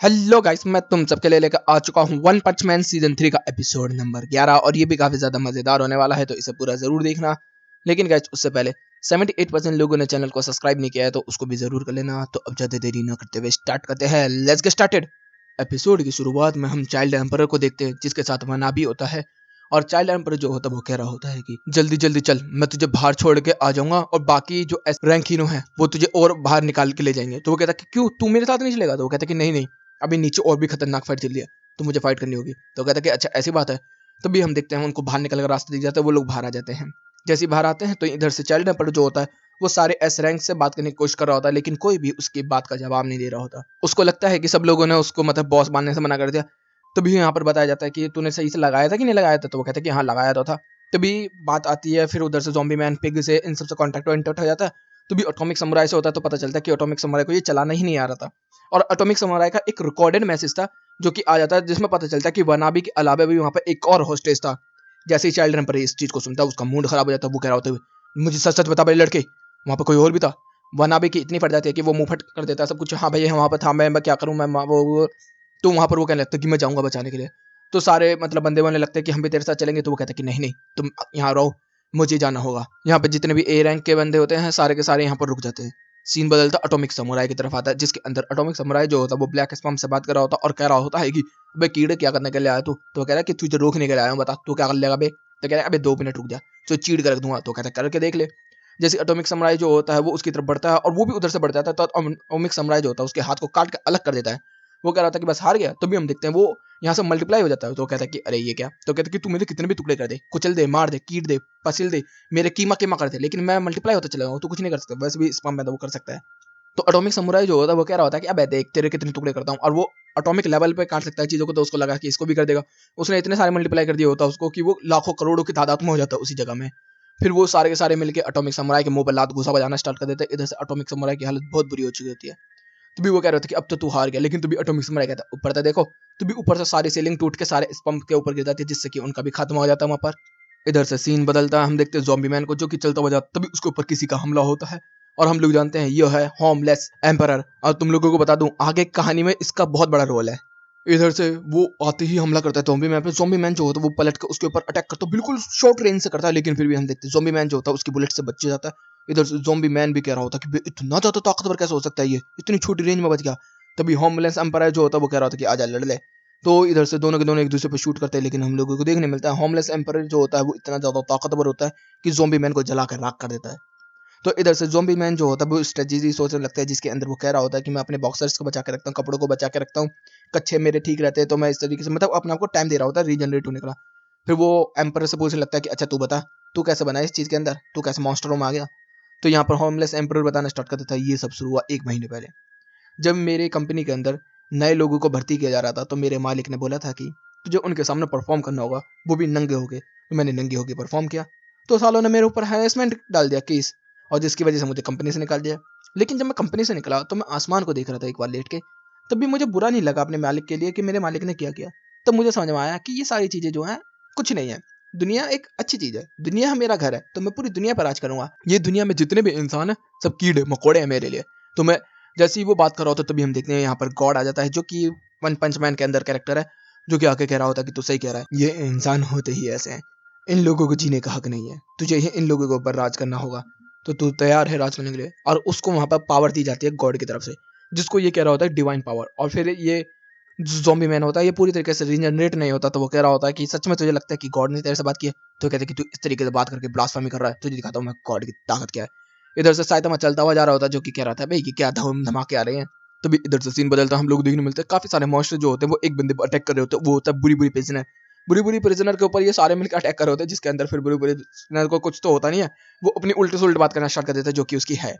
Hello guys, मैं तुम सबके लिए लेकर आ चुका हूँ वन पंच मैन सीजन 3 का एपिसोड नंबर 11 और ये भी काफी ज्यादा मजेदार होने वाला है, तो इसे पूरा जरूर देखना। लेकिन गाइस उससे पहले 78% लोगों ने चैनल को सब्सक्राइब नहीं किया है, तो उसको भी जरूर कर लेना। तो अब ज्यादा देरी न करते हुए स्टार्ट करते हैं। Let's get started. एपिसोड की शुरुआत में हम चाइल्ड एम्परर को देखते हैं, जिसके साथ वनाबी होता है। और चाइल्ड एम्परर जो होता है वो कह रहा होता है कि जल्दी जल्दी चल, मैं तुझे बाहर छोड़ के आ जाऊंगा और बाकी जो रैंक हीरो है वो तुझे और बाहर निकाल के ले जाएंगे। तो वो कहता है कि क्यों, तू मेरे साथ नहीं चलेगा? तो वो कहता है कि नहीं नहीं, अभी नीचे और भी खतरनाक फाइट चल रही है, तो मुझे फाइट करनी होगी। तो कहता है कि अच्छा ऐसी बात है। तभी हम देखते हैं उनको बाहर निकल कर रास्ता दिख जाता है, वो लोग बाहर आ जाते हैं। जैसे ही बाहर आते हैं तो इधर से चाइल्ड एम्परर जो होता है वो सारे एस रैंक से बात करने की कोशिश कर रहा होता है, लेकिन कोई भी उसकी बात का जवाब नहीं दे रहा होता। उसको लगता है कि सब लोगों ने उसको मतलब बॉस मानने से मना कर दिया। तभी यहाँ पर बताया जाता है कि तूने सही से लगाया था कि नहीं लगाया था? तो वो कहता है कि हाँ लगाया तो था। तभी बात आती है, फिर उधर से ज़ॉम्बी मैन पिग से इन सबसे कॉन्टैक्ट हो जाता है। तो भी एटॉमिक समुराई से होता है, तो पता चलता है कि एटॉमिक समुराई को ये चलाना ही नहीं आ रहा था। और एटॉमिक समुराई का एक रिकॉर्डेड मैसेज था जो कि आ जाता है, जिसमें पता चलता है कि वनाबी के अलावा भी वहाँ पर एक और होस्टेज था। जैसे ही चाइल्ड रैम्पर इस चीज को सुनता है उसका मूड खराब हो जाता है। वो कह रहा होता है मुझे सच सच बता भाई लड़के, वहाँ पर कोई और भी था? वनाबी की इतनी फट जाती है कि वो मुंह फट कर देता है सब कुछ। हाँ भाई वहाँ पर था, मैं क्या करूँ, मैं वो। तो वहाँ पर वो कहने लगता है कि मैं जाऊँगा बचाने के लिए। तो सारे मतलब बंदे बोलने लगते हैं कि हम भी तेरे साथ चलेंगे। तो वो कहता है कि नहीं नहीं, तुम यहाँ रहो, मुझे जाना होगा। यहाँ पे जितने भी ए रैंक के बंदे होते हैं सारे के सारे यहाँ पर रुक जाते हैं। सीन बदलता एटॉमिक समुराई की तरफ आता है, जिसके अंदर एटॉमिक समुराई जो होता है वो ब्लैक स्पैम से बात कर रहा होता है और कह रहा होता है कि अबे कीड़े क्या करने के लिए आया तू? तो कह रहा है कि तुझे रोकने के लिए आया हूँ, बता तू क्या कर लेगा बे? तो कह रहा है अबे 2 मिनट रुक जा, तो चीड़ कर रख दूंगा। तो कहता है करके देख ले। जैसे एटॉमिक समुराई जो होता है वो उसकी तरफ बढ़ता है और वो भी उधर से बढ़ जाता है, तो एटॉमिक समुराई जो होता है उसके हाथ को काट के अलग कर देता है। वो कह रहा था कि बस हार गया। तभी हम देखते हैं वो यहाँ से मल्टीप्लाई हो जाता है। तो कहता है कि अरे ये क्या? तो कहता है कि तू मेरे कितने भी टुकड़े कर दे, कुचल दे, मार दे, कीट दे, पसिल दे, मेरे कीमा कीमा कर दे, लेकिन मैं मल्टीप्लाई होता चला जाऊँ, तू कुछ नहीं कर सकता। वैसे भी स्पैम में वो कर सकता है। तो एटॉमिक समुराई जो होता है वो कह रहा होता है कि अबे देख तेरे कितने टुकड़े करता हूँ। और वो एटॉमिक लेवल पे काट सकता है चीजों को, तो उसको लगा कि इसको भी कर देगा। उसने इतने सारे मल्टीप्लाई कर दिए होता है उसको कि वो लाखों करोड़ों की तादाद में हो जाता है उसी जगह में। फिर वो सारे के सारे मिलकर एटॉमिक समुराई के मुंह पर लात घुसा बजाना स्टार्ट कर देते हैं। इधर से एटॉमिक समुराई की हालत बहुत बुरी हो चुकी होती है। तभी वो कह रहे थे कि अब तो तू हार गया, लेकिन तभी एटॉमिक समुराई कहता है ऊपर था देखो। तभी ऊपर से सारी सीलिंग टूट के सारे इस पंप के ऊपर गिर जाती है, जिससे कि उनका भी खात्मा हो जाता है वहां पर। इधर से सीन बदलता है, हम देखते हैं ज़ॉम्बी मैन को जो कि चलता हुआ जाता है। तभी उसके ऊपर किसी का हमला होता है और हम लोग जानते हैं ये है होमलेस एम्परर। और तुम लोगों को बता दूं आगे कहानी में इसका बहुत बड़ा रोल है। इधर से वो आते ही हमला करता है ज़ॉम्बी मैन पे। ज़ॉम्बी मैन जो होता है वो पलट के उसके ऊपर अटैक करता है, बिल्कुल शॉर्ट रेंज से करता है, लेकिन फिर भी हम देखते हैं ज़ॉम्बी मैन जो होता है उसकी बुलेट से बच जाता है। इधर से ज़ॉम्बी मैन भी कह रहा होता है कि इतना ज्यादा ताकतवर कैसे हो सकता है, ये इतनी छोटी रेंज में बच गया। तभी होमलेस एम्परर जो होता है वो कह रहा होता है कि आजा लड़ ले। तो इधर से दोनों के दोनों एक दूसरे पर शूट करते हैं, लेकिन हम लोगों को देखने मिलता है होमलेस एम्परर जो होता है वो इतना ज्यादा ताकतवर होता है कि ज़ॉम्बी मैन को जला कर राख कर देता है। तो इधर से ज़ॉम्बी मैन जो होता है वो स्ट्रेटेजी सोचने लगता है, जिसके अंदर वो कह रहा होता है कि मैं अपने बॉक्सर्स को बचा के रखता हूँ, कपड़ों को बचा के रखता हूँ, कच्छे मेरे ठीक रहते हैं। तो मैं इस तरीके से मतलब अपने आप को टाइम दे रहा होता है रीजनरेट होने का। फिर वो एम्पर से पूछने लगता है कि अच्छा तू बता, तू कैसे बना इस चीज़ के अंदर, तू कैसे मॉन्स्टरों में आ गया? तो यहाँ पर होमलेस एम्पर बताना स्टार्ट कर देता है ये सब शुरू हुआ 1 महीने पहले, जब मेरे कंपनी के अंदर नए लोगों को भर्ती किया जा रहा था। तो मेरे मालिक ने बोला था कि तुझे उनके सामने परफॉर्म करना होगा, वो भी नंगे होके। तो मैंने नंगे होके परफॉर्म किया, तो सालों ने मेरे ऊपर हैरेसमेंट डाल दिया केस, और जिसकी वजह से मुझे कंपनी से निकाल दिया। लेकिन जब मैं कंपनी से निकला तो मैं आसमान को देख रहा था एक बार लेट के। तब भी मुझे बुरा नहीं लगा अपने मालिक के लिए कि मेरे मालिक ने क्या किया। तब मुझे समझ में आया कि ये सारी चीज़ें जो हैं कुछ नहीं है। दुनिया एक अच्छी चीज़ है, दुनिया मेरा घर है, तो मैं पूरी दुनिया पर राज करूंगा। ये दुनिया में जितने भी इंसान हैं सब कीड़े मकोड़े हैं मेरे लिए। तो मैं जैसे ही वो बात कर रहा होता है तभी हम देखते हैं यहाँ पर गॉड आ जाता है, जो कि वन पंच मैन के अंदर कैरेक्टर है, जो कि आके कह रहा होता है कि तू सही कह रहा है, ये इंसान होते ही ऐसे हैं, इन लोगों को जीने का हक नहीं है, तुझे ही इन लोगों के ऊपर राज करना होगा। तो तू तैयार है राज करने के लिए? और उसको वहां पर पावर दी जाती है गॉड की तरफ से, जिसको ये कह रहा होता है डिवाइन पावर। और फिर ये ज़ॉम्बी मैन होता है ये पूरी तरीके से रीजनरेट नहीं होता, तो वो कह रहा होता है कि सच में तुझे लगता है कि गॉड ने तेरे से बात की है? तो कहते हैं कि तू इस तरीके से बात करके ब्लास्फेमी कर रहा है, तुझे दिखाता हूँ मैं गॉड की ताकत क्या है। इधर से साइतामा चलता हुआ जा रहा होता है, जो कि कह रहा था भाई ये क्या धूम धमाके आ रहे हैं। तभी इधर से सीन बदलता है, हम लोग देखने मिलते हैं काफी सारे मॉन्स्टर जो होते हैं वो एक बंदे पर अटैक कर रहे होते हैं। वो होता है बुरी बुरी प्रिजनर। बुरी बुरी प्रिजनर के ऊपर ये सारे मिलकर अटैक कर रहे होते हैं, जिसके अंदर फिर बुरी बुरी प्रिजनर को कुछ तो होता नहीं है, वो अपनी उल्टे से उल्टी बात करना स्टार्ट कर देता है जो कि उसकी है।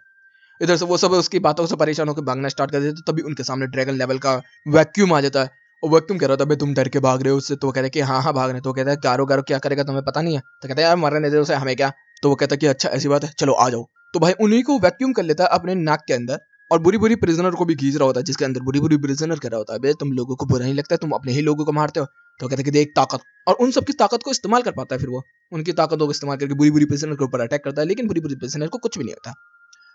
इधर से वो सब उसकी बातों से परेशान होकर भागना स्टार्ट कर देते, तभी उनके सामने ड्रैगन लेवल का वैक्यूम आ जाता है। और वैक्यूम कह रहा था भाई तुम डर के भाग रहे हो उससे? तो वो कहता है कि हाँ हाँ भाग रहे। तो वो कहता है गारो गारो क्या करेगा तुम्हें पता नहीं है? तो कहता है यार मरने दे उसे, हमें क्या। तो वो कहता है कि अच्छा ऐसी बात है, चलो आ जाओ। तो भाई उन्हीं को वैक्यूम कर लेता है अपने नाक के अंदर, और बुरी बुरी प्रिजनर को भी खींच रहा होता है, जिसके अंदर बुरी बुरी प्रिजनर कह रहा होता है भाई तुम लोगों को बुरा नहीं लगता, तुम अपने ही लोगों को मारते हो? तो कहते हैं कि देख ताकत। और उन सबकी ताकत को इस्तेमाल कर पाता है, फिर वो उनकी ताकतों को इस्तेमाल करके बुरी बुरी प्रिजनर के ऊपर अटैक करता है, लेकिन बुरी बुरी प्रिजनर को कुछ भी नहीं होता।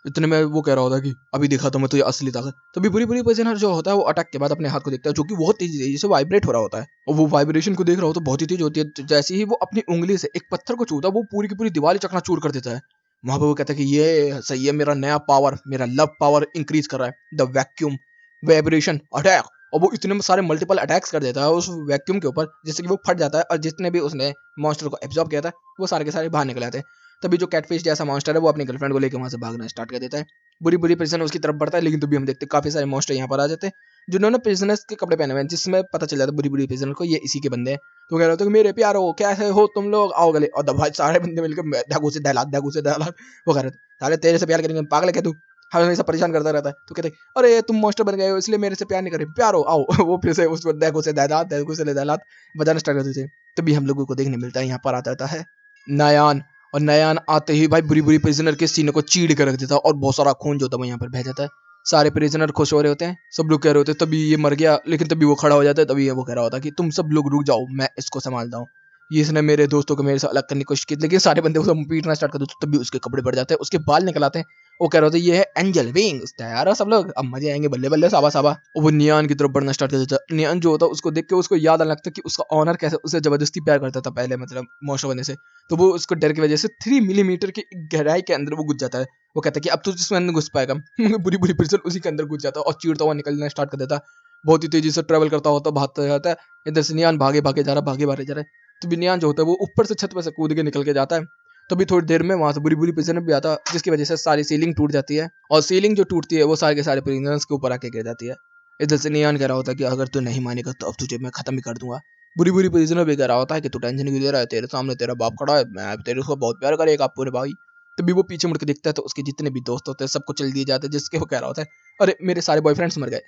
इतने में वो कह रहा होता है कि अभी देखा तो मैं तुझे असली ताकत। तभी बुरी बुरी पोजिशनर जो होता है वो अटैक के बाद अपने हाथ को देखता है जो कि बहुत तेजी से वाइब्रेट हो रहा होता है, और वो वाइब्रेशन को देख रहा हो तो बहुत ही तेज होती है। तो जैसे ही वो अपनी उंगली से एक पत्थर को छूता है वो पूरी की पूरी दीवार ही चकनाचूर कर देता है। वहां पर वो कहता है कि ये सही है, मेरा नया पावर, मेरा लव पावर इंक्रीज कर रहा है, द वैक्यूम वाइब्रेशन अटैक। और वो इतने सारे मल्टीपल अटैक्स कर देता है उस वैक्यूम के ऊपर, जिससे कि वो फट जाता है और जितने भी उसने मॉन्स्टर को एब्जॉर्ब किया था वो सारे के सारे बाहर निकल आते हैं। तभी जो कैटफिश जैसा मॉन्स्टर है वो अपनी गर्लफ्रेंड को लेकर वहां से भागना स्टार्ट कर देता है। बुरी बुरी प्रिजन उसकी तरफ बढ़ता है, लेकिन तभी हम देखते हैं काफी सारे मॉन्स्टर यहाँ पर आ जाते हैं जिन्होंने प्रिजनर्स के कपड़े पहने हुए हैं, जिसमें पता चल जाता है बुरी बुरी प्रिजनर को ये इसी के बंदे हैं। तो कह रहे होते हैं कि मेरे प्यारो कैसे हो तुम लोग, आओ गले। और भाई सारे बंदे मिलकर धागू से दहलात वो कह रहे थे सारे तेरे से प्यार करेंगे, पागल है क्या तू, हमें हमेशा परेशान करता रहता है। तो कहते अरे तुम मॉन्स्टर बन गए हो इसलिए मेरे से प्यार नहीं कर रहे, प्यारो आओ। वो फिर से उस देखो से दहलात बजाना स्टार्ट कर देते हैं। तभी हम लोगों को देखने मिलता है यहाँ पर आता है नयान। और नयान आते ही भाई बुरी बुरी प्रिजनर के सीने को चीड़ कर रख देता है और बहुत सारा खून जो होता है वो यहाँ पर बह जाता है। सारे प्रिजनर खुश हो रहे होते हैं, सब लोग कह रहे होते हैं तभी ये मर गया, लेकिन तभी वो खड़ा हो जाता है। तभी वो कह रहा होता है कि तुम सब लोग रुक जाओ, मैं इसको संभालता हूँ, ये इसने मेरे दोस्तों को मेरे से अलग करने की कोशिश की। लेकिन सारे बंदे उसको पीटना स्टार्ट कर देते, तभी उसके कपड़े बढ़ जाते हैं, उसके बाल निकल आते हैं। वो कह रहे होते ये है एंजल विंग्स, तैयार हो सब लोग, अब मजे आएंगे, बल्ले बल्ले साबा साबा। और वो नियान की तरफ बढ़ना स्टार्ट कर देता है। नियान जो होता है उसको देख के उसको याद आने लगता है कि उसका ऑनर कैसे उसे जबरदस्ती प्यार करता था पहले, मतलब मॉन्स्टर बनने से। तो वो उसको डर की वजह से 3 मिलीमीटर की गहराई के अंदर वो घुस जाता है। वो कहता है कि अब तू जिसमें अंदर घुस पाएगा। बुरी बुरी प्रिजन उसी के अंदर घुस जाता है और चीरता हुआ निकलना स्टार्ट कर देता है। बहुत ही तेजी से ट्रेवल करता होता, भागता जाता है। इधर से नियान भागे भागे जा रहा, भागे भागे जा रहा है। तो नियान जो होता है वो ऊपर से छत पर से कूद के निकल के जाता है। तभी थोड़ी देर में वहां से बुरी बुरी प्रिजनर भी आता है, जिसकी वजह से सारी सीलिंग टूट जाती है। और सीलिंग जो टूटती है वो सारे के सारे प्रिजनर्स के ऊपर आके गिर जाती है। इधर से नियान कह रहा होता है कि अगर तू नहीं मानेगा तो अब तुझे मैं खत्म ही कर दूंगा। बुरी बुरी प्रिजनर भी कह रहा होता है कि तू टेंशन क्यों ले रहा है, तेरे सामने तेरा बाप खड़ा है, मैं तेरे को बहुत प्यार करेगा पूरे भाई। तभी वो पीछे मुड़ के देखता है तो उसके जितने भी दोस्त होते हैं सबको चल दिए जाते हैं, जिसके वो कह रहा होता है अरे मेरे सारे बॉयफ्रेंड्स मर गए।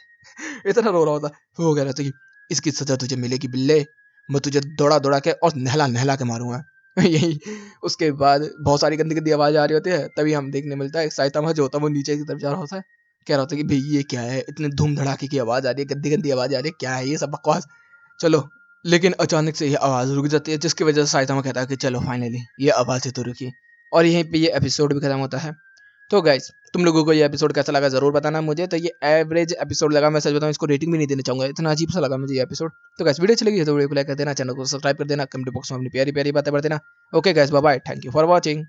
इतना रो रहा होता है। फिर वो कह रहा था कि इसकी सजा तुझे मिलेगी बिल्ले, मैं तुझे दौड़ा दौड़ा के और नहला नहला के मारूंगा। यही उसके बाद बहुत सारी गंदी गंदी आवाज आ रही होती है। तभी हम देखने मिलता है साइतामा जो होता है वो नीचे की तरफ जा रहा होता है, कह रहा होता है कि भाई ये क्या है, इतने धूम धड़ाके की आवाज आ रही है, गंदी गंदी आवाज आ रही है, क्या है ये सब बकवास, चलो। लेकिन अचानक से ये आवाज रुक जाती है, जिसकी वजह से साइतामा कहता है कि चलो फाइनली ये आवाज तो रुकी। और यहीं पे ये एपिसोड भी खत्म होता है। तो गाइस तुम लोगों को ये एपिसोड कैसा लगा जरूर बताना मुझे। तो ये एवरेज एपिसोड लगा, मैं सच बताऊं इसको रेटिंग भी नहीं देना चाहूंगा, इतना अजीब सा लगा मुझे ये एपिसोड। तो गाइस वीडियो अच्छी लगी है तो वीडियो को लाइक कर देना, चैनल को सब्सक्राइब कर देना, कमेंट बॉक्स में अपनी प्यारी प्यारी बातें बढ़ देना। Okay guys bye bye, thank you for watching.